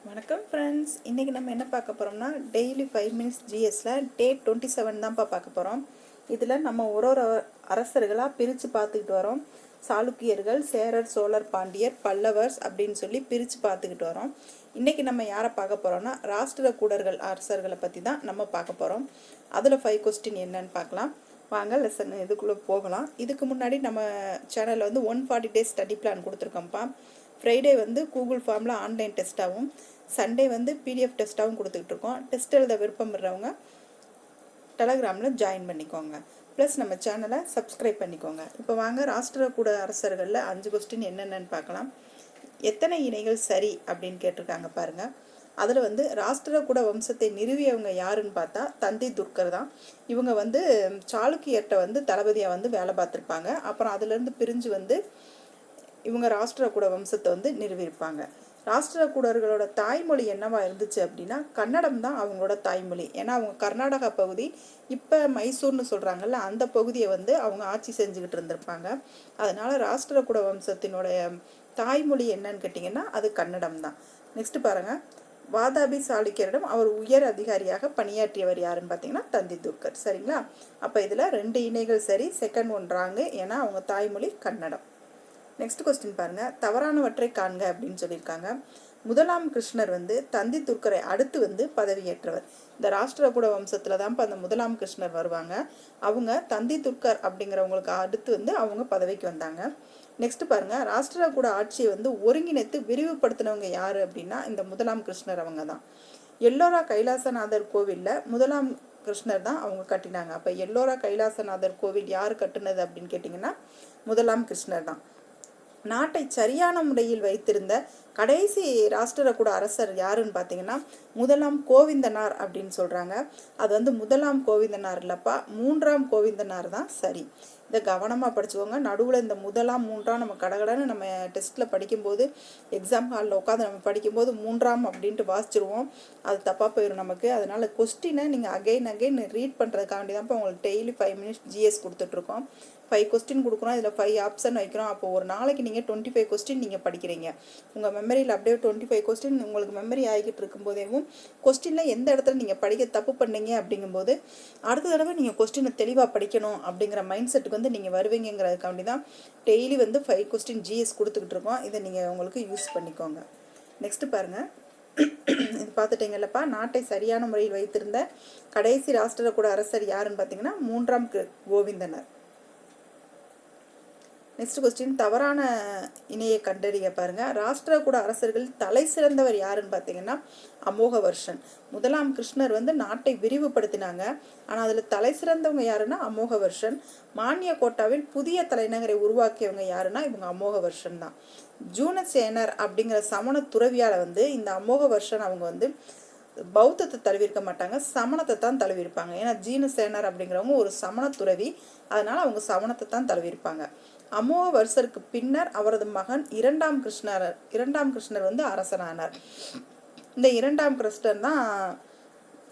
வணக்கம் ஃப்ரெண்ட்ஸ், இன்றைக்கி நம்ம என்ன பார்க்க போகிறோம்னா டெய்லி 5 மினிட்ஸ் ஜிஎஸில் டே 27 தான்ப்பா பார்க்க போகிறோம். இதில் நம்ம ஒரு அரசர்களாக பிரித்து பார்த்துக்கிட்டு வரோம். சாளுக்கியர்கள், சேரர், சோழர், பாண்டியர், பல்லவர்ஸ் அப்படின்னு சொல்லி பிரித்து பார்த்துக்கிட்டு வரோம். இன்றைக்கி நம்ம யாரை பார்க்க போகிறோம்னா ராஷ்டிரகூடர்கள் அரசர்களை பற்றி தான் நம்ம பார்க்க போகிறோம். அதில் 5 கொஸ்டின் என்னன்னு பார்க்கலாம். வாங்க லெசன் இதுக்குள்ளே போகலாம். இதுக்கு முன்னாடி நம்ம சேனலில் வந்து 140 days ஸ்டடி பிளான் கொடுத்துருக்கோம்ப்பா. ஃப்ரைடே வந்து கூகுள் ஃபார்மில் ஆன்லைன் டெஸ்ட்டாகவும், சண்டே வந்து பிடிஎஃப் டெஸ்ட்டாகவும் கொடுத்துட்ருக்கோம். டெஸ்ட் எழுத விருப்பப்படுறவங்க டெலகிராமில் ஜாயின் பண்ணிக்கோங்க. ப்ளஸ் நம்ம சேனலை சப்ஸ்கிரைப் பண்ணிக்கோங்க. இப்போ வாங்க ராஷ்டிரகூட அரசர்களில் 5 கொஸ்டின் என்னென்னு பார்க்கலாம். எத்தனை இணைகள் சரி அப்படின்னு கேட்டிருக்காங்க பாருங்கள். அதில் வந்து ராஷ்டிரகூட வம்சத்தை நிறுவியவங்க யாருன்னு பார்த்தா தந்தி துர்க்கர் தான். இவங்க வந்து சாளுக்கியர்கிட்ட வந்து தளபதியாக வந்து வேலை பார்த்துருப்பாங்க. அப்புறம் அதுலேருந்து பிரிஞ்சு வந்து இவங்க ராஷ்டிரகூட வம்சத்தை வந்து நிறுவியிருப்பாங்க. ராஷ்டிரகூடர்களோட தாய்மொழி என்னவா இருந்துச்சு அப்படின்னா கன்னடம் தான் அவங்களோட தாய்மொழி. ஏன்னா அவங்க கர்நாடகா பகுதி, இப்போ மைசூர்னு சொல்கிறாங்கல்ல, அந்த பகுதியை வந்து அவங்க ஆட்சி செஞ்சுக்கிட்டு இருந்திருப்பாங்க. அதனால ராஷ்டிரகூட வம்சத்தினுடைய தாய்மொழி என்னன்னு கேட்டிங்கன்னா அது கன்னடம் தான். நெக்ஸ்ட் பாருங்கள், வாதாபி சாளுக்கியரிடம் அவர் உயர் அதிகாரியாக பணியாற்றியவர் யாருன்னு பார்த்தீங்கன்னா தந்தி துர்க்கர். சரிங்களா? அப்போ இதில் 2 இணைகள் சரி, செகண்ட் ஒன் ராங்கு. ஏன்னா அவங்க தாய்மொழி கன்னடம். நெக்ஸ்ட் கொஸ்டின் பாருங்கள், தவறானவற்றை காண்க அப்படின்னு சொல்லியிருக்காங்க. முதலாம் கிருஷ்ணர் வந்து தந்தி துர்க்கரை அடுத்து வந்து பதவியேற்றவர். இந்த ராஷ்டிரகூட வம்சத்தில் தான் அந்த முதலாம் கிருஷ்ணர் வருவாங்க. அவங்க தந்தி துர்க்கர் அப்படிங்கிறவங்களுக்கு அடுத்து வந்து அவங்க பதவிக்கு வந்தாங்க. நெக்ஸ்ட் பாருங்கள், ராஷ்டிரகூட ஆட்சியை வந்து ஒருங்கிணைத்து விரிவுபடுத்தினவங்க யார் அப்படின்னா இந்த முதலாம் கிருஷ்ணர் அவங்க தான். எல்லோரா கைலாசநாதர் கோவிலில் முதலாம் கிருஷ்ணர் தான் அவங்க கட்டினாங்க. அப்போ எல்லோரா கைலாசநாதர் கோவில் யார் கட்டுனது அப்படின்னு கேட்டிங்கன்னா முதலாம் கிருஷ்ணர் தான். நாட்டை சரியான முறையில் வைத்திருந்த கடைசி ராஷ்டிரகூட அரசர் யாருன்னு பார்த்தீங்கன்னா முதலாம் கோவிந்தனார் அப்படின்னு சொல்கிறாங்க. அது வந்து முதலாம் கோவிந்தனார் இல்லைப்பா, 3ஆம் கோவிந்தனார் தான் சரி. இதை கவனமாக படிச்சுக்கோங்க. நடுவில் இந்த முதலாம் 3ஆம் நம்ம கடகடன்னு நம்ம டெஸ்ட்டில் படிக்கும்போது, எக்ஸாம் ஹாலில் உட்காந்து நம்ம படிக்கும்போது 3ஆம் அப்படின்ட்டு வாசிச்சிருவோம். அது தப்பாக போயிடும் நமக்கு. அதனால் கொஸ்டினை நீங்கள் அகைன் ரீட் பண்ணுறதுக்காண்டி தான் இப்போ உங்களுக்கு டெய்லி 5 மினிட்ஸ் ஜிஎஸ் கொடுத்துட்ருக்கோம். 5 கொஸ்டின் கொடுக்குறோம், இதில் 5 ஆப்ஷன் வைக்கிறோம். அப்போ ஒரு நாளைக்கு நீங்கள் 25 கொஸ்டின் நீங்கள் படிக்கிறீங்க. உங்கள் மெமரியில் அப்படியே 25 கொஸ்டின் உங்களுக்கு மெமரி ஆகிக்கிட்டு இருக்கும்போதேவும் கொஸ்டினில் எந்த இடத்துல நீங்கள் படிக்க தப்பு பண்ணீங்க அப்படிங்கும்போது அடுத்த தடவை நீங்கள் கொஸ்டினை தெளிவாக படிக்கணும் அப்படிங்கிற மைண்ட் செட்டுக்கு வந்து நீங்கள் வருவீங்கிறதுக்காண்டி தான் டெய்லி வந்து 5 கொஸ்டின் ஜிஎஸ் கொடுத்துக்கிட்டு இருக்கோம். இதை நீங்கள் உங்களுக்கு யூஸ் பண்ணிக்கோங்க. நெக்ஸ்ட்டு பாருங்கள், இது பார்த்துட்டீங்கல்லப்பா, நாட்டை சரியான முறையில் வைத்திருந்த கடைசி ராஷ்டிரகூட அரசர் யாருன்னு பார்த்தீங்கன்னா 3ஆம் கோவிந்தனர். நெக்ஸ்ட் கொஸ்டின், தவறான இணையை கண்டறிய பாருங்கள். ராஷ்டிரகூட அரசர்கள் தலை சிறந்தவர் யாருன்னு பார்த்தீங்கன்னா அமோகவர்ஷன். முதலாம் கிருஷ்ணர் வந்து நாட்டை விரிவுபடுத்தினாங்க. ஆனால் அதில் தலை சிறந்தவங்க யாருன்னா அமோகவர்ஷன். மானிய கோட்டாவில் புதிய தலைநகரை உருவாக்கியவங்க யாருன்னா இவங்க அமோகவர்ஷன் தான். ஜூனசேனர் அப்படிங்கிற சமண துறவியால் வந்து இந்த அமோகவர்ஷன் அவங்க வந்து பௌத்தத்தை தழுவிருக்க மாட்டாங்க, சமணத்தை தான் தழுவிருப்பாங்க. ஏன்னா ஜீனசேனர் அப்படிங்கிறவங்க ஒரு சமண துறவி, அதனால அவங்க சமணத்தை தான் தழுவிருப்பாங்க. அமோகவர்ஷருக்கு பின்னர் அவரது மகன் 2ஆம் கிருஷ்ணர் வந்து அரசனானார். இந்த 2ஆம் கிருஷ்ணர் தான்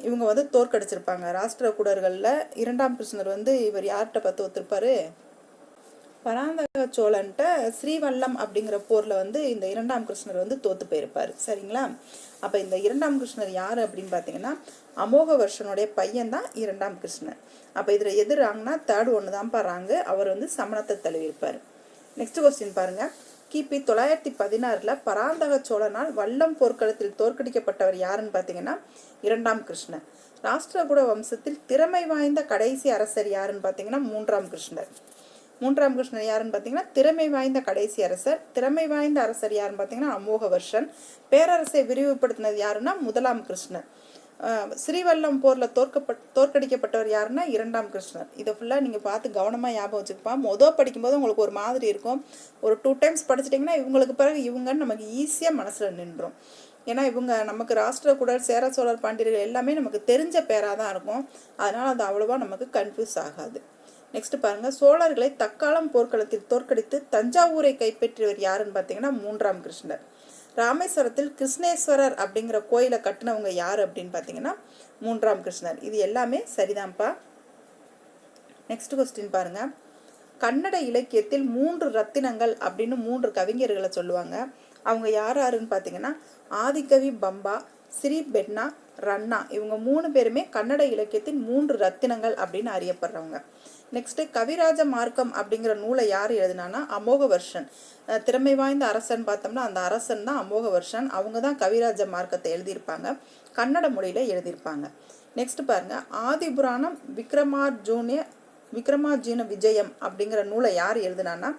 இவங்க வந்து தோற்கடிச்சிருப்பாங்க. ராஷ்டிரகூடர்களில் 2ஆம் கிருஷ்ணர் வந்து இவர் யார்கிட்ட பார்த்து ஒத்துருப்பாரு, பராந்தக சோழன்ட்ட ஸ்ரீவல்லம் அப்படிங்கிற போரில் வந்து இந்த 2ஆம் கிருஷ்ணர் வந்து தோற்று போயிருப்பார். சரிங்களா? அப்போ இந்த 2ஆம் கிருஷ்ணர் யார் அப்படின்னு பார்த்தீங்கன்னா அமோகவர்ஷனுடைய பையன் தான் 2ஆம் கிருஷ்ணர். அப்போ இதில் எது ராங்கன்னா தேர்ட் ஒன்று தான் பாருங்க, அவர் வந்து சமணத்தை தழுவியிருப்பார். நெக்ஸ்ட் கொஸ்டின் பாருங்கள், கிபி 916 பராந்தக சோழனால் வல்லம் போர்க்களத்தில் தோற்கடிக்கப்பட்டவர் யாருன்னு பார்த்தீங்கன்னா 2ஆம் கிருஷ்ணர். ராஷ்டிரகூட வம்சத்தில் திறமை வாய்ந்த கடைசி அரசர் யாருன்னு பார்த்தீங்கன்னா 3ஆம் கிருஷ்ணர். 3ஆம் கிருஷ்ணர் யாருன்னு பார்த்தீங்கன்னா திறமை வாய்ந்த கடைசி அரசர். திறமை வாய்ந்த அரசர் யாருன்னு பார்த்தீங்கன்னா அமோகவர்ஷன். பேரரசை விரிவுபடுத்தினது யாருன்னா முதலாம் கிருஷ்ணர். ஸ்ரீவல்லம் போரில் தோற்கடிக்கப்பட்டவர் யாருன்னா 2ஆம் கிருஷ்ணர். இதை ஃபுல்லாக நீங்கள் பார்த்து கவனமாக ஞாபகம் வச்சுக்கப்பா. படிக்கும்போது உங்களுக்கு ஒரு மாதிரி இருக்கும். ஒரு 2 டைம்ஸ் படிச்சிட்டிங்கன்னா இவங்களுக்கு பிறகு இவங்கன்னு நமக்கு ஈஸியாக மனசில் நின்றுடும். ஏன்னா இவங்க நமக்கு ராஷ்டிரகூடர், சேர, சோழர், பாண்டியர்கள் எல்லாமே நமக்கு தெரிஞ்ச பேராக தான் இருக்கும். அதனால் அது அவ்வளோவா நமக்கு கன்ஃபியூஸ் ஆகாது. நெக்ஸ்ட் பாருங்கள், சோழர்களை தக்காலம் போர்க்களத்தில் தோற்கடித்து தஞ்சாவூரை கைப்பற்றியவர் யாருன்னு பார்த்தீங்கன்னா 3ஆம் கிருஷ்ணர். ராமேஸ்வரத்தில் கிருஷ்ணேஸ்வரர் அப்படிங்கிற கோயிலை கட்டினவங்க யார் அப்படின்னு பார்த்தீங்கன்னா 3ஆம் கிருஷ்ணர். இது எல்லாமே சரிதான்ப்பா. நெக்ஸ்ட் கொஸ்டின் பாருங்கள், கன்னட இலக்கியத்தில் 3 ரத்தினங்கள் அப்படின்னு 3 கவிஞர்களை சொல்லுவாங்க. அவங்க யாருன்னு பார்த்தீங்கன்னா ஆதிகவி பம்பா, ஸ்ரீ பெட்னா, ரன்னா இவங்க 3 பேருமே கன்னட இலக்கியத்தின் 3 ரத்தினங்கள் அப்படின்னு அறியப்படுறவங்க. நெக்ஸ்ட் கவிராஜ மார்க்கம் அப்படிங்கிற நூலை யார் எழுதினான்னா அமோகவர்ஷன். திறமை வாய்ந்த அரசன் பார்த்தோம்னா அந்த அரசன் தான் அமோகவர்ஷன். அவங்க தான் கவிராஜ மார்க்கத்தை எழுதியிருப்பாங்க, கன்னட மொழியில எழுதியிருப்பாங்க. நெக்ஸ்ட் பாருங்க, ஆதிபுராணம் விக்ரமார்ஜுன விஜயம் அப்படிங்கிற நூலை யார் எழுதினான்னா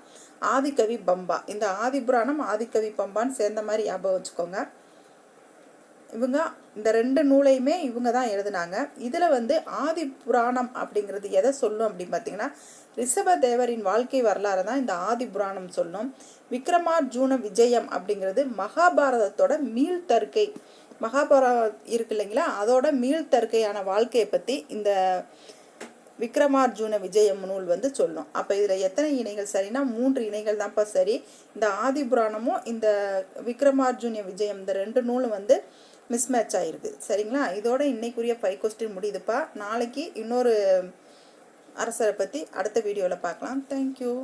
ஆதிகவி பம்பா. இந்த ஆதிபுராணம் ஆதிகவி பம்பான்னு சேர்ந்த மாதிரி ஞாபகம் வச்சுக்கோங்க. இவங்க இந்த 2 நூலையுமே இவங்க தான் எழுதினாங்க. இதில் ஆதி புராணம் அப்படிங்கிறது எதை சொல்லும் அப்படின்னு பார்த்தீங்கன்னா ரிஷபதேவரின் வாழ்க்கை வரலாறு தான் இந்த ஆதி புராணம் சொல்லும். விக்ரமார்ஜுன விஜயம் அப்படிங்கிறது மகாபாரதத்தோட மீள்தற்கை, மகாபாரதம் இருக்கு இல்லைங்களா, அதோட மீள்தற்கையான வாழ்க்கையை பற்றி இந்த விக்ரமார்ஜுன விஜயம் நூல் சொல்லும். அப்போ இதில் எத்தனை இணைகள் சரின்னா 3 இணைகள் தான்ப்பா சரி. இந்த ஆதி புராணமும் இந்த விக்ரமார்ஜுன விஜயம் இந்த 2 நூலும் மிஸ்மேட்ச் ஆயிருக்கு. சரிங்களா? இதோட இன்னைக்குரிய 5 கொஸ்டின் முடியுதுப்பா. நாளைக்கு இன்னொரு அரசரை பற்றி அடுத்த வீடியோவில் பார்க்கலாம். தேங்க்யூ.